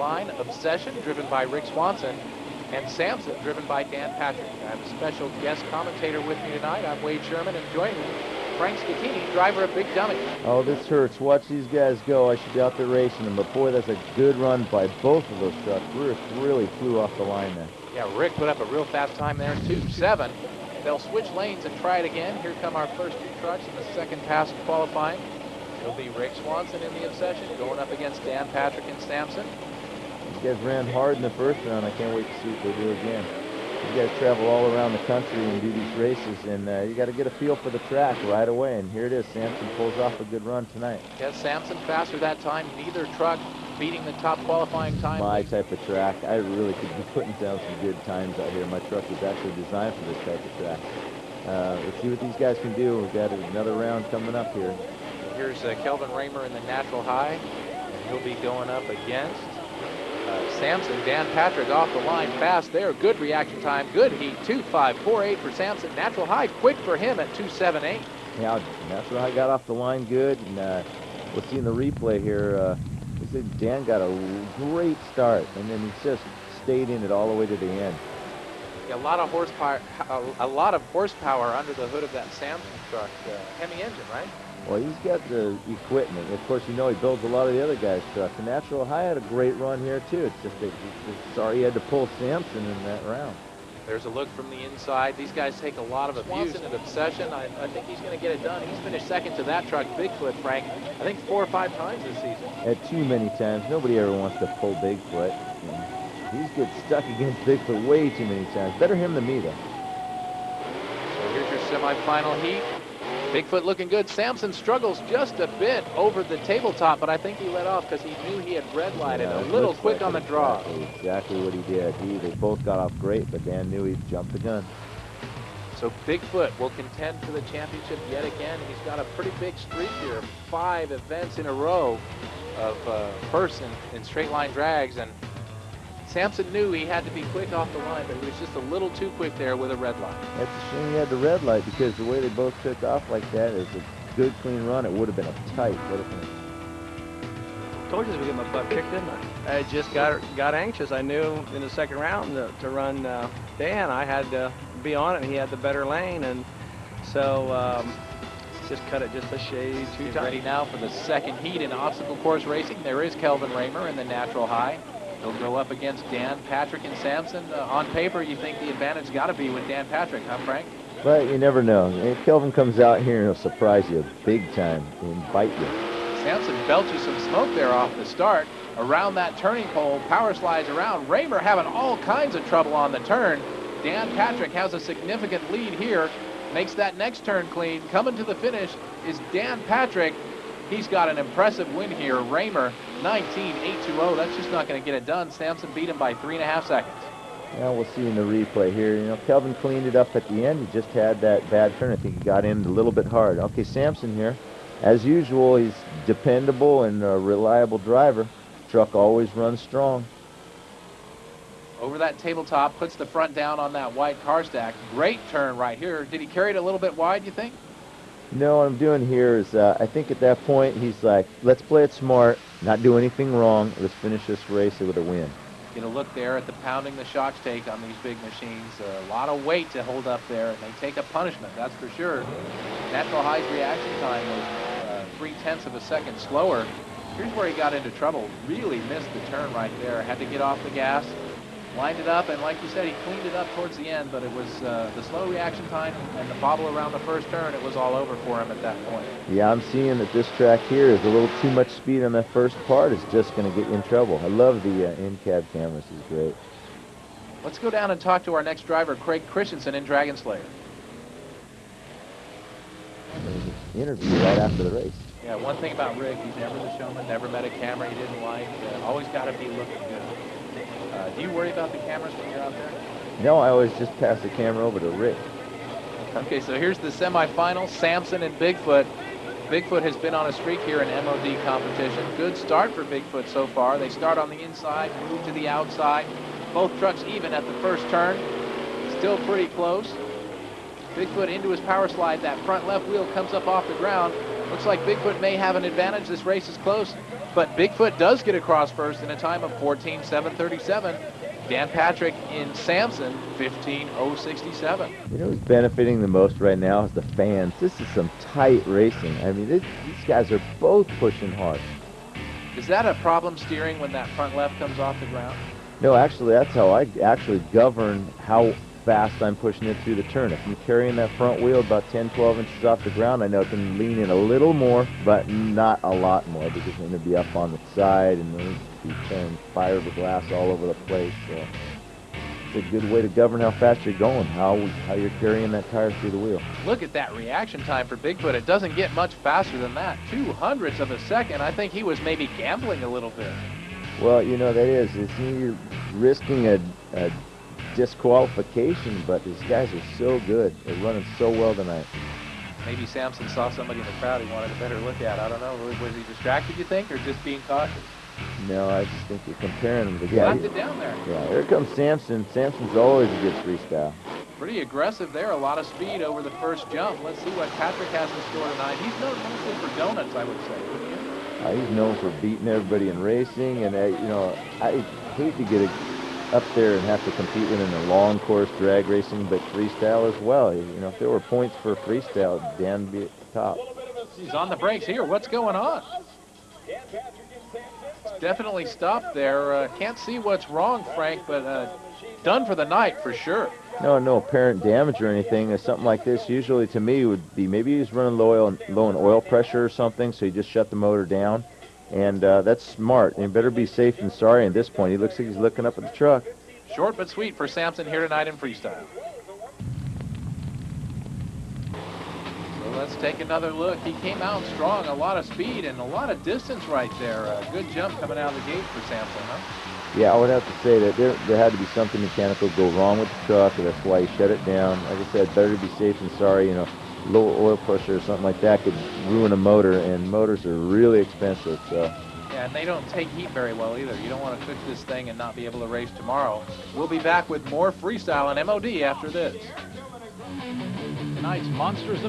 line. Obsession, driven by Rick Swanson, and Samson, driven by Dan Patrick. I have a special guest commentator with me tonight. I'm Wade Sherman, and joining me, Frank Scatini, driver of Big Dummy. Oh, this hurts. Watch these guys go. I should be out there racing them, but boy, that's a good run by both of those trucks. Rick really flew off the line there. Yeah, Rick put up a real fast time there, 2.7. They'll switch lanes and try it again. Here come our first two trucks in the second pass of qualifying. It'll be Rick Swanson in the Obsession going up against Dan Patrick and Samson. These guys ran hard in the first round. I can't wait to see what they do again. You guys travel all around the country and do these races, and you got to get a feel for the track right away. And here it is. Samson pulls off a good run tonight. Yes, Samson faster that time. Neither truck beating the top qualifying time. My type of track. I really could be putting down some good times out here. My truck was actually designed for this type of track. Let's see what these guys can do. We've got another round coming up here. Here's Kelvin Raymer in the natural high, and he'll be going up against Samson. Dan Patrick off the line fast there. Good reaction time. Good heat. 2.548 for Samson. Natural high quick for him at 2.78. Yeah, natural high got off the line good, and we'll see in the replay here. Dan got a great start, and then he just stayed in it all the way to the end. Yeah, a lot of horsepower under the hood of that Samson truck. Hemi engine, right? Well, he's got the equipment. Of course, you know he builds a lot of the other guys' trucks. The Natural High had a great run here, too. It's just that sorry he had to pull Samson in that round. There's a look from the inside. These guys take a lot of abuse and obsession. I think he's going to get it done. He's finished second to that truck, Bigfoot, Frank, I think 4 or 5 times this season. Too many times. Nobody ever wants to pull Bigfoot. He's get stuck against Bigfoot way too many times. Better him than me, though. So here's your semifinal heat. Bigfoot looking good. Samson struggles just a bit over the tabletop, but I think he let off because he knew he had red lighted a little quick on the draw. Exactly what he did. They both got off great, but Dan knew he'd jumped the gun. So Bigfoot will contend for the championship yet again. He's got a pretty big streak here. 5 events in a row of first in straight line drags, and Samson knew he had to be quick off the line, but he was just a little too quick there with a red light. That's a shame he had the red light, because the way they both took off like that is a good, clean run. It would have been a tight. Told you to get my butt kicked, didn't I? I just got anxious. I knew in the second round to run Dan. I had to be on it, and he had the better lane, and so just cut it just a shade too tight. Ready now for the second heat in obstacle course racing. There is Kelvin Raymer in the natural high. He'll go up against Dan Patrick and Samson. On paper, you think the advantage got to be with Dan Patrick, huh, Frank? But you never know. If Kelvin comes out here and he'll surprise you big time and bite you. Samson belches some smoke there off the start. Around that turning pole, power slides around. Raymer having all kinds of trouble on the turn. Dan Patrick has a significant lead here. Makes that next turn clean. Coming to the finish is Dan Patrick. He's got an impressive win here. Raymer, 19.820. That's just not going to get it done. Samson beat him by 3.5 seconds. Now we'll see in the replay here. You know, Kelvin cleaned it up at the end. He just had that bad turn. I think he got in a little bit hard. Okay, Samson here. As usual, he's dependable and a reliable driver. Truck always runs strong. Over that tabletop, puts the front down on that white car stack. Great turn right here. Did he carry it a little bit wide, you think? No, what I'm doing here is I think at that point he's like, let's play it smart, not do anything wrong. Let's finish this race with a win. Get a look there at the pounding the shocks take on these big machines. A lot of weight to hold up there, and they take a punishment, that's for sure. Natural High's reaction time was 0.3 of a second slower. Here's where he got into trouble. Really missed the turn right there. Had to get off the gas. Lined it up, and like you said, he cleaned it up towards the end, but it was the slow reaction time and the bobble around the first turn. It was all over for him at that point. Yeah, I'm seeing that this track here is a little too much speed on that first part. It's just going to get you in trouble. I love the in-cab cameras. It's great. Let's go down and talk to our next driver, Craig Christensen in Dragon Slayer. Interview right after the race. Yeah, one thing about Rick, he's never the showman, never met a camera he didn't like. Always got to be looking good. Do you worry about the cameras when you're out there? No, I always just pass the camera over to Rick. Okay, so here's the semifinal, Samson and Bigfoot. Bigfoot has been on a streak here in M.O.D. competition. Good start for Bigfoot so far. They start on the inside, move to the outside. Both trucks even at the first turn. Still pretty close. Bigfoot into his power slide. That front left wheel comes up off the ground. Looks like Bigfoot may have an advantage. This race is close. But Bigfoot does get across first in a time of 14:7:37. Dan Patrick in Samson, 15:067. You know who's benefiting the most right now is the fans. This is some tight racing. I mean, these guys are both pushing hard. Is that a problem steering when that front left comes off the ground? No, actually, that's how I actually govern how fast I'm pushing it through the turn. If I'm carrying that front wheel about 10, 12 inches off the ground, I know I can lean in a little more, but not a lot more, because I'm going to be up on the side and then be tearing fiberglass all over the place. So it's a good way to govern how fast you're going, how you're carrying that tire through the wheel. Look at that reaction time for Bigfoot. It doesn't get much faster than that. 200ths of a second. I think he was maybe gambling a little bit. Well, you know, that is. You're risking a disqualification, but these guys are so good. They're running so well tonight. Maybe Samson saw somebody in the crowd he wanted a better look at. I don't know. Was he distracted, you think, or just being cautious? No, I just think you're comparing them to the He guy. left it down there. Yeah, here comes Samson. Samson's always a good freestyle. Pretty aggressive there. A lot of speed over the first jump. Let's see what Patrick has in store tonight. He's known mostly for donuts, I would say, wouldn't you? He's known for beating everybody in racing, and you know, I hate to get up there and have to compete with him in long course drag racing, but freestyle as well. You know, if there were points for freestyle, Dan would be at the top. He's on the brakes here. What's going on? It's definitely stopped there. Can't see what's wrong, Frank, but done for the night for sure. No apparent damage or anything. Something like this usually to me would be maybe he's running low in oil pressure or something, so he just shut the motor down. And that's smart. And better be safe than sorry at this point. He looks like he's looking up at the truck. Short but sweet for Samson here tonight in freestyle. So let's take another look. He came out strong, a lot of speed and a lot of distance right there. A good jump coming out of the gate for Samson, huh? Yeah, I would have to say that there had to be something mechanical go wrong with the truck, and that's why he shut it down. Like I said, better to be safe than sorry. You know, low oil pressure or something like that could ruin a motor, and motors are really expensive. So. Yeah, and they don't take heat very well either. You don't want to cook this thing and not be able to race tomorrow. We'll be back with more freestyle and M.O.D. after this. Tonight's Monsters of